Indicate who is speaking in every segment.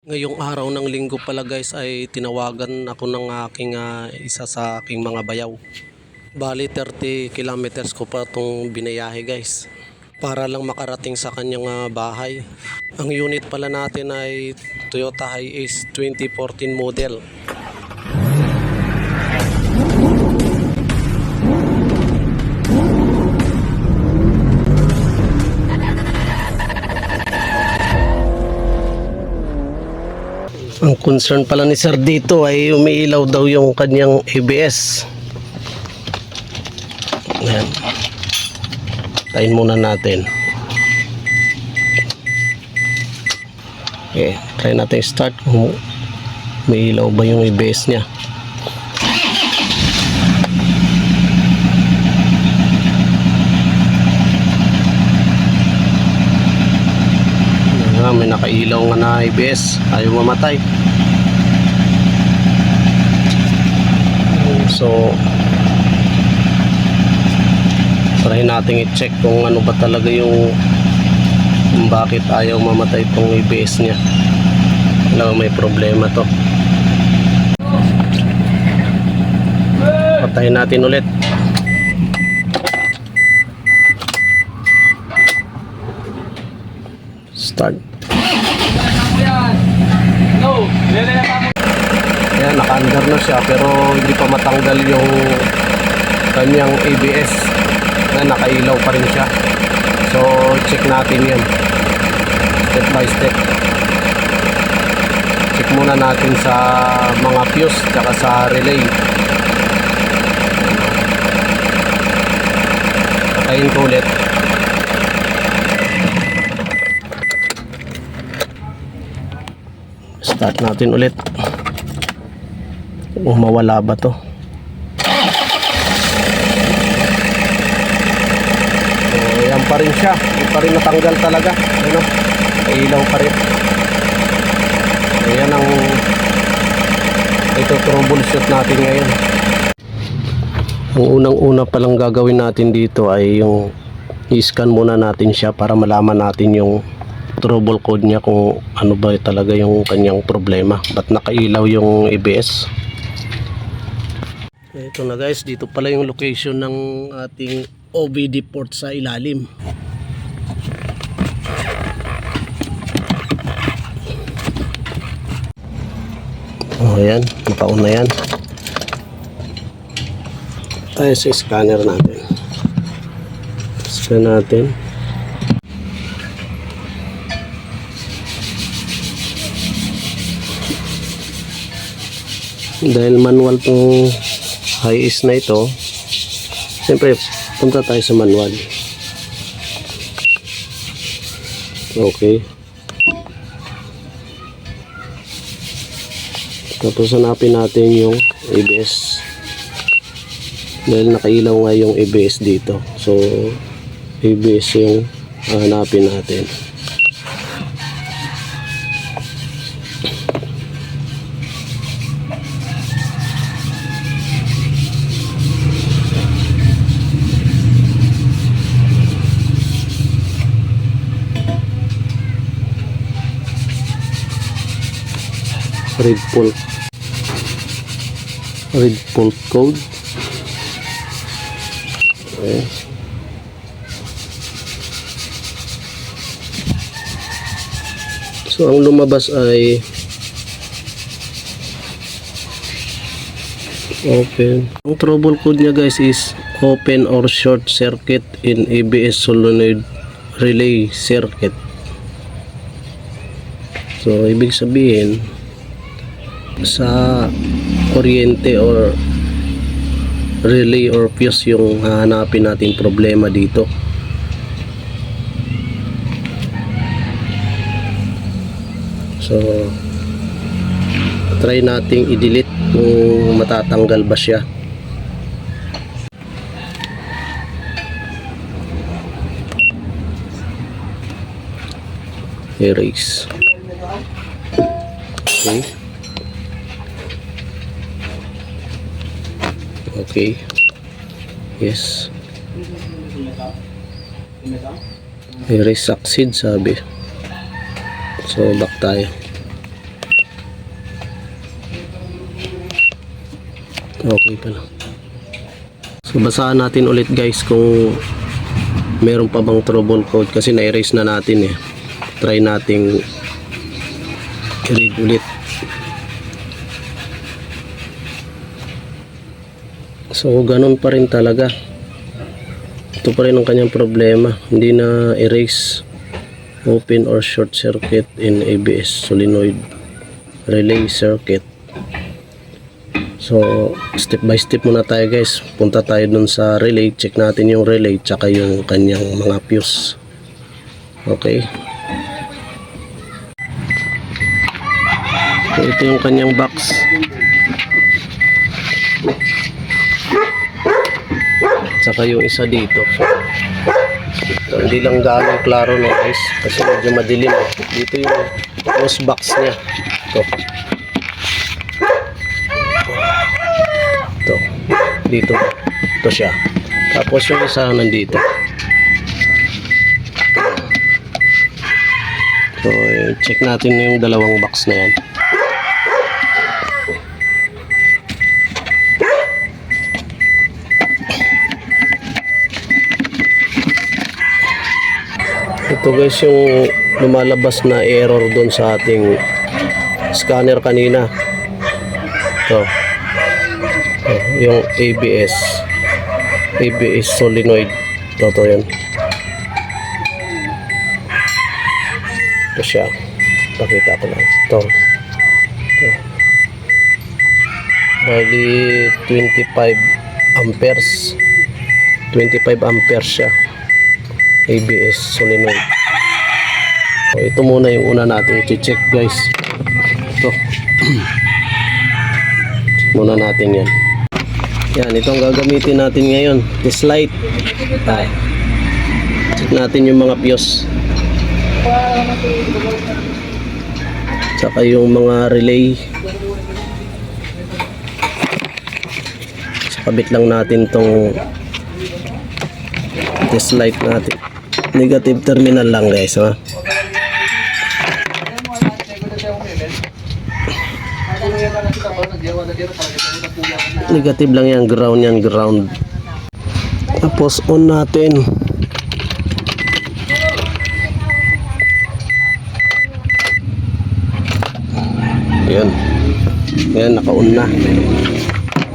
Speaker 1: Ngayong araw ng linggo pala guys ay tinawagan ako ng aking isa sa aking mga bayaw. Bali 30 kilometers ko pa itong binayahe guys para lang makarating sa kanyang bahay. Ang unit pala natin ay Toyota Hiace 2014 model. Ang concern pala ni Sir dito ay umiilaw daw yung kanyang ABS. Ayan. Tayin muna natin. Okay, try natin start kung umiilaw ba yung ABS niya. May nakailaw nga na ABS, ayaw mamatay. So try natin i-check kung ano ba talaga yung bakit ayaw mamatay itong ABS nya. Alam, may problema to. Patayin natin ulit. Start. Ayan, naka-under na siya pero hindi pa matanggal yung kanyang ABS. Ayan, nakailaw pa rin siya. So check natin yan step by step. Check muna natin sa mga fuse tsaka sa relay. Patayin ko ulit. Start natin ulit. Mawala ba to? So, yan pa rin siya. Hindi pa rin natanggal talaga. Ano? Ilaw pa rin. So, yan ang ito troubleshoot natin ngayon. Ang unang-una palang gagawin natin dito ay yung i-scan muna natin siya para malaman natin yung trouble code niya kung ano ba talaga yung kanyang problema, ba't nakailaw yung ABS. Ito na guys, dito pala yung location ng ating OBD port sa ilalim. Ayan, naka-on na yan. Tayo sa scanner natin. Scan natin. Dahil manual tong Hiace na ito, siyempre punta tayo sa manual. Okay, tapos hanapin natin yung ABS dahil nakailaw nga yung ABS dito. So ABS yung hanapin natin. Red fault code. Okay. So ang lumabas ay open. Ang trouble code niya guys is open or short circuit in ABS solenoid relay circuit. So ibig sabihin sa kuryente or relay or fuse yung hahanapin natin problema dito. So try nating i-delete kung matatanggal ba siya. Erase. Okay. Okay. Yes. Erase succeed sabi. So back tayo. Okay pala. So basahan natin ulit guys kung meron pa bang trouble code kasi na-erase na natin eh. Try nating i-read ulit. So ganun pa rin talaga. Ito pa rin ang kanyang problema. Hindi na erase, open or short circuit in ABS solenoid relay circuit. So step by step muna tayo guys. Punta tayo dun sa relay, check natin yung relay tsaka yung kanyang mga fuse. Okay, so ito yung kanyang box. Tsaka yung isa dito. So, hindi lang gaano klaro no guys kasi medyo madilim. Dito yung fuse box niya. Ito dito, ito siya. Tapos yung isa nandito. So check natin yung dalawang box na yan. Ito guys yung lumalabas na error doon sa ating scanner kanina. Ito yung ABS solenoid. Ito yan. Ito siya. Pakita ko lang. Ito. Bali 25 amperes. 25 amperes siya. ABS solenoid. So, ito muna yung una natin i-check guys. Ito. Check muna natin yan. Yan, ito ang gagamitin natin ngayon. This light. Check natin yung mga fuse. Tsaka yung mga relay. So, kabit lang natin tong this light natin. Negative terminal lang guys, ha. Negative lang yan, ground. Tapos on natin. Yan, naka-on na.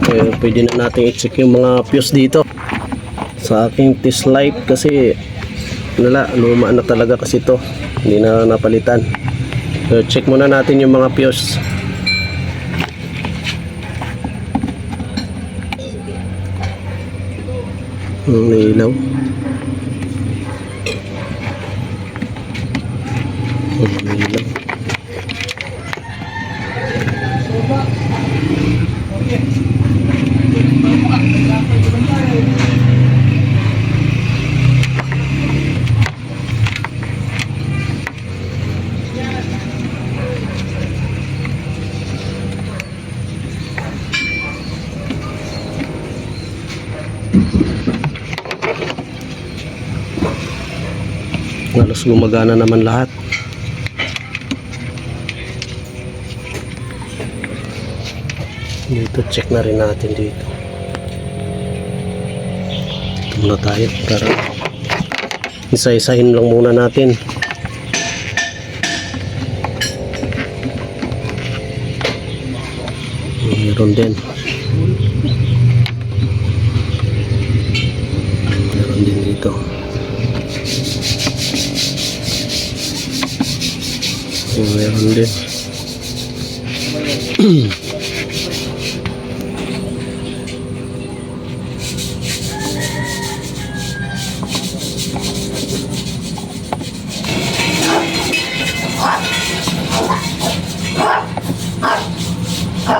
Speaker 1: Okay, pwede na natin i-check yung mga fuse dito sa aking test light kasi luma na talaga kasi ito, hindi na napalitan. So check muna natin yung mga fuse. May ilaw. May ilaw. Halos gumagana naman lahat. Dito check na rin natin dito. Dito muna tayo para isa-isahin lang muna natin. Meron din dito. Meron din.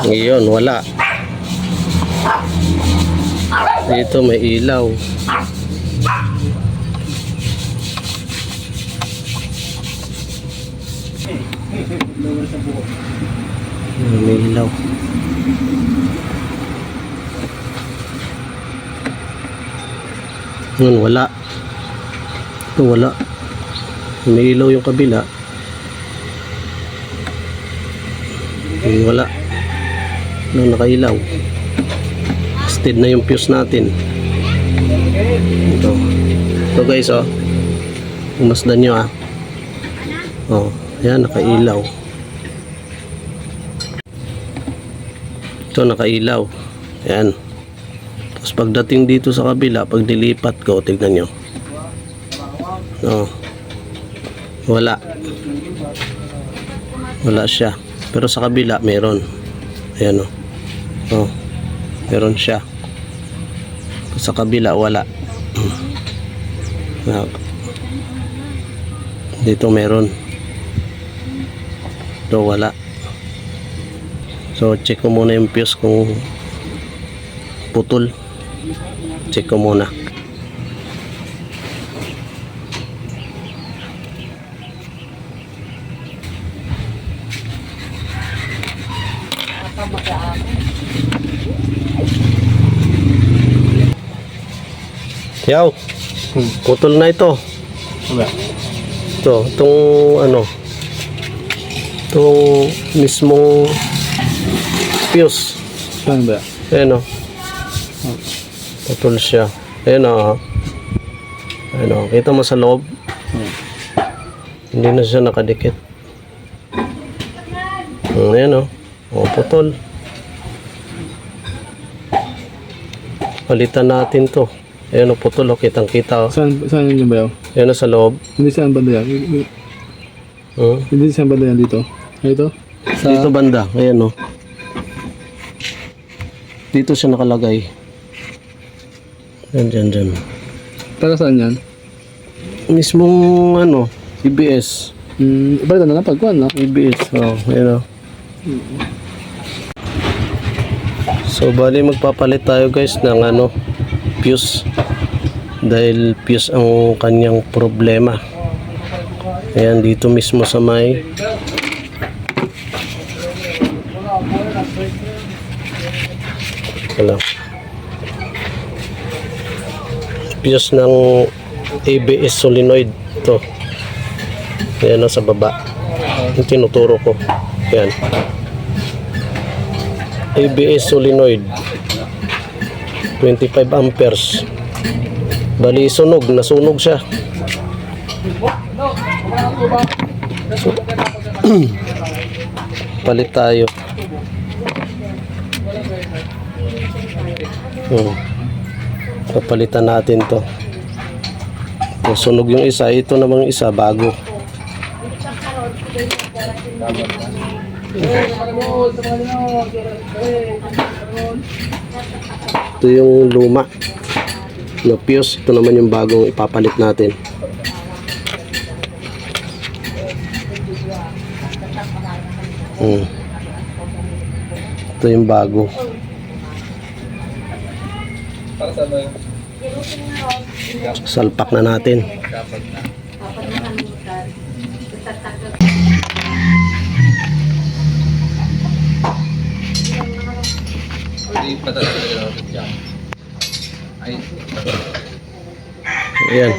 Speaker 1: Ngayon, wala. Dito may ilaw. May ilaw. Ngayon, wala. Ito, wala. May ilaw yung kabila. Ngayon, wala. Nung nakailaw. busted na yung fuse natin. Ito guys, oh. Umasdan nyo, ah. Oh, yan, nakailaw. Ito, nakailaw. Yan. Tapos pagdating dito sa kabila, pag nilipat ko, tignan nyo. Oh. Wala. Wala siya. Pero sa kabila, meron. Ayan, oh. Oh. Meron siya. Sa kabila, wala. Dito meron. Ito wala. So check ko muna yung fuse kung putol. Check ko muna. Yaw, putol na ito. Ito, itong ano, itong mismong fuse.
Speaker 2: Saan ba?
Speaker 1: Ayan o. Putol siya. Ayan o. Ayan o. Kita mo sa loob. Hindi na siya nakadikit. Ayan o. O, putol. Palitan natin to. Ayan o, putol o. Kitang kita o.
Speaker 2: Saan yun ba yun?
Speaker 1: Ayan o, sa loob.
Speaker 2: Hindi saan banda yan? Hindi saan banda yan dito? Dito?
Speaker 1: Dito banda. Ayan o. Dito siya nakalagay. Yan, dyan.
Speaker 2: Taga saan yan?
Speaker 1: Mismong ano, EBS.
Speaker 2: Ibalita na lang pagkuhan na.
Speaker 1: EBS, oh, ayan o. So, bali magpapalit tayo guys ng ano, fuse. Dahil fuse ang kanyang problema. Ayan, dito mismo sa may wala. Fuse ng ABS solenoid to. Ayan o, sa baba. Yung tinuturo ko. Ayan. ABS solenoid 25 amperes. Bali sunog, nasunog siya. So, palit tayo. Papalitan natin to. Kung sunog yung isa, ito namang isa bago. Ito yung luma na fuse. Ito naman yung bagong ipapalit natin. Ito yung bago. Salpak na natin. Ayan.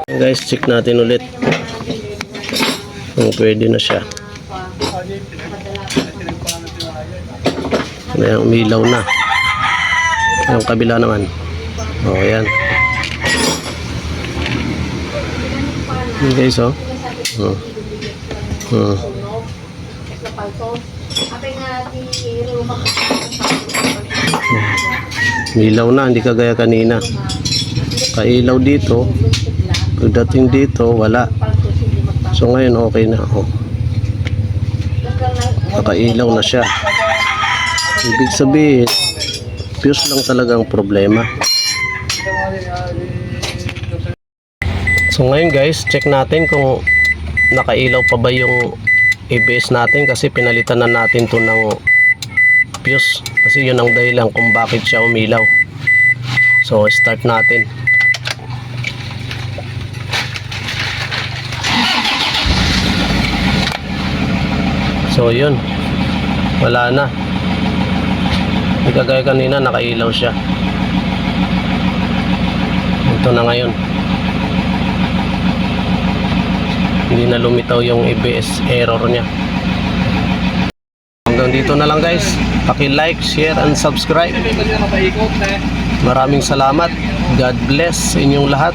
Speaker 1: Guys, check natin ulit kung pwede na siya. Ayan, umilaw na. Yung kabila naman. Oh, ayan. Ayan guys, oh. Umilaw na, hindi kagaya kanina. Kailaw dito. Pagdating dito, wala. So ngayon, okay na. Oh. Nakailaw na siya. Ibig sabihin, fuse lang talaga ang problema. So ngayon guys, check natin kung nakailaw pa ba yung ABS natin kasi pinalitan na natin to ng fuse. Kasi yun ang dahilan kung bakit siya umilaw. So start natin. So yun, wala na. Hindi kagaya kanina, nakailaw siya. Ito na ngayon. Hindi na lumitaw yung ABS error niya. Hanggang dito na lang guys. Paki-like, share, and subscribe. Maraming salamat. God bless sa inyong lahat.